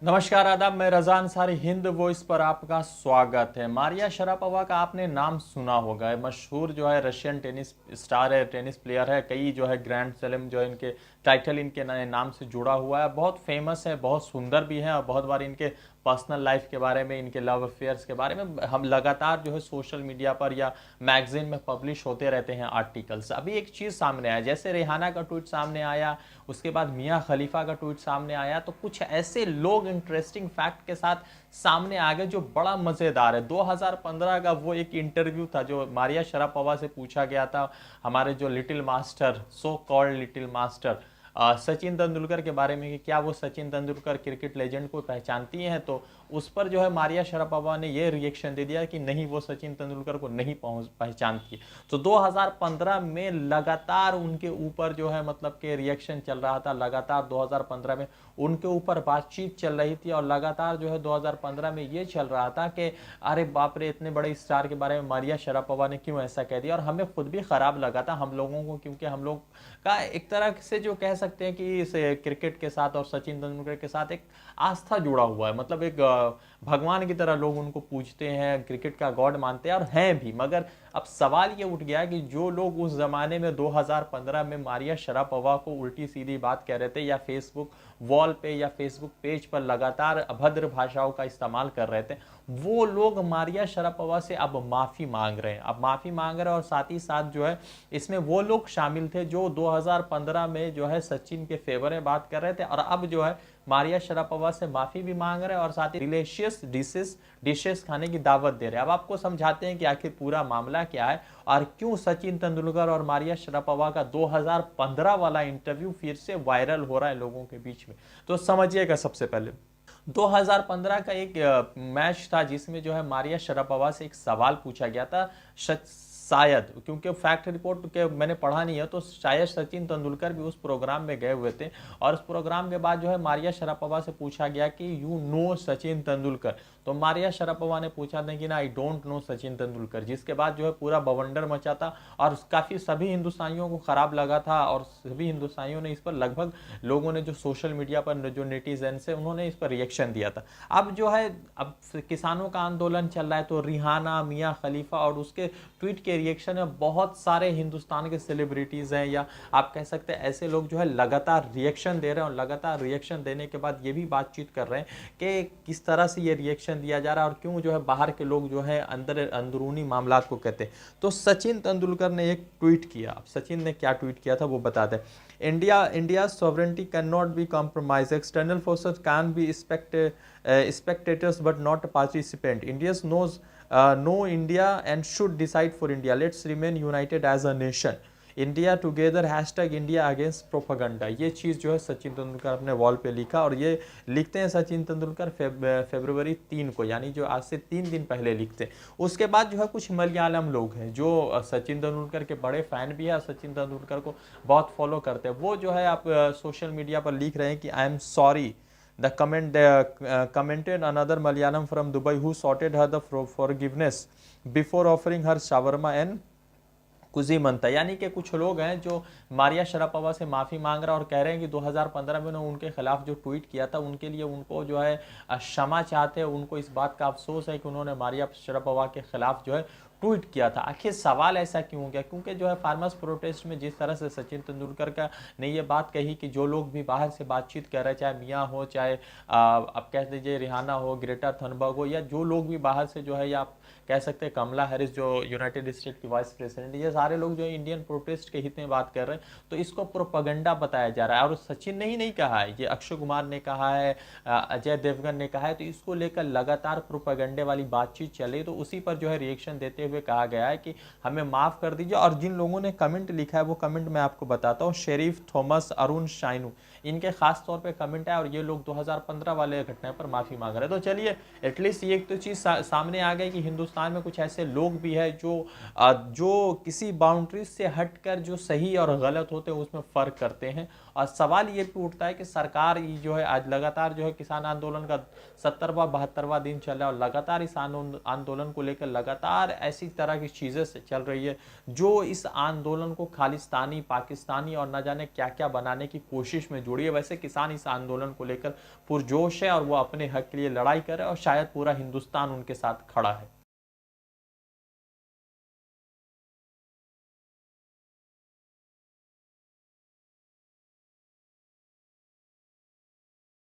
नमस्कार आदाब, मैं रज़ा अंसारी। हिंद वॉइस पर आपका स्वागत है। मारिया शरापोवा का आपने नाम सुना होगा। मशहूर जो है रशियन टेनिस स्टार है, टेनिस प्लेयर है। कई जो है ग्रैंड स्लैम जो है इनके टाइटल इनके नए नाम से जुड़ा हुआ है। बहुत फेमस है, बहुत सुंदर भी है और बहुत बार इनके पर्सनल लाइफ के बारे में, इनके लव अफेयर्स के बारे में हम लगातार जो है सोशल मीडिया पर या मैगजीन में पब्लिश होते रहते हैं आर्टिकल्स। अभी एक चीज़ सामने आया, जैसे रिहाना का ट्वीट सामने आया, उसके बाद मियाँ खलीफा का ट्वीट सामने आया, तो कुछ ऐसे लोग इंटरेस्टिंग फैक्ट के साथ सामने आ गए जो बड़ा मज़ेदार है। 2015 का वो एक इंटरव्यू था जो मारिया शरापोवा से पूछा गया था। हमारे जो little master, so called little master Sachin Tendulkar के बारे में कि क्या वो सचिन तेंदुलकर क्रिकेट लेजेंड को पहचानती हैं, तो उस पर जो है मारिया शरापोवा ने ये रिएक्शन दे दिया कि नहीं, वो सचिन तेंदुलकर को नहीं पहचानती। तो 2015 में लगातार उनके ऊपर जो है मतलब कि रिएक्शन चल रहा था। लगातार 2015 में उनके ऊपर बातचीत चल रही थी और लगातार जो है 2015 में ये चल रहा था कि अरे बाप रे, इतने बड़े स्टार के बारे में मारिया शरापोवा ने क्यों ऐसा कह दिया। और हमें खुद भी खराब लगा था हम लोगों को, क्योंकि हम लोग का एक तरह से जो कह सकते हैं कि इस क्रिकेट के साथ और सचिन तेंदुलकर के साथ एक आस्था जुड़ा हुआ है। मतलब एक भगवान की तरह लोग उनको पूजते हैं, क्रिकेट का गॉड मानते हैं और हैं भी। मगर अब सवाल ये उठ गया कि जो लोग उस जमाने में 2015 में मारिया शरापोवा को उल्टी सीधी बात कह रहे थे या फेसबुक वॉल पे या फेसबुक पेज पर लगातार अभद्र भाषाओं का इस्तेमाल कर रहे थे, वो लोग मारिया शरापोवा से अब माफ़ी मांग रहे हैं। अब माफ़ी मांग रहे हैं और साथ ही साथ जो है इसमें वो लोग शामिल थे जो 2015 में जो है सचिन के फेवर में बात कर रहे थे और अब जो है मारिया शरापोवा से माफ़ी भी मांग रहे हैं और साथ ही डिलीशियस डिशेस खाने की दावत दे रहे हैं। अब आपको समझाते हैं कि आखिर पूरा मामला क्या है और क्यों सचिन तेंदुलकर और मारिया शरापोवा का 2015 वाला इंटरव्यू फिर से वायरल हो रहा है लोगों के बीच में। तो समझिएगा, सबसे पहले 2015 का एक मैच था जिसमें जो है मारिया शरापोवा से एक सवाल पूछा गया था। शायद, क्योंकि फैक्ट रिपोर्ट के मैंने पढ़ा नहीं है, तो शायद सचिन तेंदुलकर भी उस प्रोग्राम में गए हुए थे और उस प्रोग्राम के बाद जो है मारिया शरापोवा से पूछा गया कि यू नो सचिन तेंदुलकर, तो मारिया शरापोवा ने पूछा था कि ना, I don't know Sachin Tendulkar. जिसके बाद जो है पूरा बवंडर मचा था और काफ़ी सभी हिंदुस्तानियों को ख़राब लगा था और सभी हिंदुस्तानियों ने इस पर, लगभग लोगों ने जो सोशल मीडिया पर जो नेटिजन है उन्होंने इस पर रिएक्शन दिया था। अब जो है अब किसानों का आंदोलन चल रहा है, तो रिहाना, मियाँ खलीफा और उसके ट्वीट के रिएक्शन में बहुत सारे हिंदुस्तान के सेलिब्रिटीज़ हैं या आप कह सकते हैं ऐसे लोग जो है लगातार रिएक्शन दे रहे हैं और लगातार रिएक्शन देने के बाद ये भी बातचीत कर रहे हैं कि किस तरह से ये रिएक्शन दिया जा रहा है और क्यों जो है बाहर के लोग जो है अंदरूनी मामला को कहते हैं। तो सचिन तेंदुलकर ने एक ट्वीट किया। अब सचिन ने क्या ट्वीट किया था वो बता दें। India sovereignty can not be compromise, external forces can be spectators but not participant. India knows know India and should decide for India. Let's remain united as a nation. India together, hashtag India against propaganda. ये चीज़ जो है सचिन तेंदुलकर अपने wall पे लिखा और ये लिखते हैं सचिन तेंदुलकर फरवरी 3 को, यानी जो आज से 3 दिन पहले लिखते हैं। उसके बाद जो है कुछ मलयालम लोग हैं जो सचिन तेंदुलकर के बड़े फ़ैन भी है, सचिन तेंदुलकर को बहुत फॉलो करते हैं। वो जो है आप सोशल मीडिया पर लिख रहे हैं कि I am sorry. Commented another Malayalam from Dubai who sorted her the forgiveness before offering her shawarma and कुजी मनता। यानी कि कुछ लोग हैं जो मारिया शरापोवा से माफ़ी मांग रहा और कह रहे हैं कि 2015 में उन्होंने उनके खिलाफ जो ट्वीट किया था उनके लिए उनको जो है क्षमा चाहते हैं। उनको इस बात का अफसोस है कि उन्होंने मारिया शरापोवा के खिलाफ जो है ट्वीट किया था। आखिर सवाल ऐसा क्यों हो गया? क्योंकि जो है फार्मर्स प्रोटेस्ट में जिस तरह से सचिन तेंदुलकर का ने ये बात कही कि जो लोग भी बाहर से बातचीत कर रहे हैं, चाहे मियाँ हो, चाहे आप कह दीजिए रिहाना हो, ग्रेटा थनबर्ग हो, या जो लोग भी बाहर से जो है, या आप कह सकते हैं कमला हैरिस जो यूनाइटेड स्टेट की वाइस प्रेसिडेंट, ये सारे लोग जो इंडियन प्रोटेस्ट के हित में बात कर रहे हैं, तो इसको प्रोपेगेंडा बताया जा रहा है। और सचिन ने ही नहीं कहा है, ये अक्षय कुमार ने कहा है, अजय देवगन ने कहा है। तो इसको लेकर लगातार प्रोपेगेंडे वाली बातचीत चले, तो उसी पर जो है रिएक्शन देते हुए कहा गया है कि हमें माफ़ कर दीजिए। और जिन लोगों ने कमेंट लिखा है वो कमेंट मैं आपको बताता हूँ। शेरीफ थॉमस, अरुण शाइनू, इनके खास तौर पे कमेंट है और ये लोग 2015 वाले घटना पर माफ़ी मांग रहे हैं। तो चलिए, एटलीस्ट ये एक तो चीज़ सामने आ गई कि हिंदुस्तान में कुछ ऐसे लोग भी हैं जो किसी बाउंड्रीज से हटकर जो सही और गलत होते हैं उसमें फ़र्क करते हैं। और सवाल ये भी उठता है कि सरकार ये जो है आज लगातार जो है किसान आंदोलन का 70वां 72वां दिन चल रहा है और लगातार इस आंदोलन को लेकर लगातार ऐसी तरह की चीज़ें चल रही है जो इस आंदोलन को खालिस्तानी, पाकिस्तानी और न जाने क्या क्या बनाने की कोशिश में जुड़ी है। वैसे किसान इस आंदोलन को लेकर पुरजोश है और वो अपने हक के लिए लड़ाई कर रहे हैं और शायद पूरा हिंदुस्तान उनके साथ खड़ा है।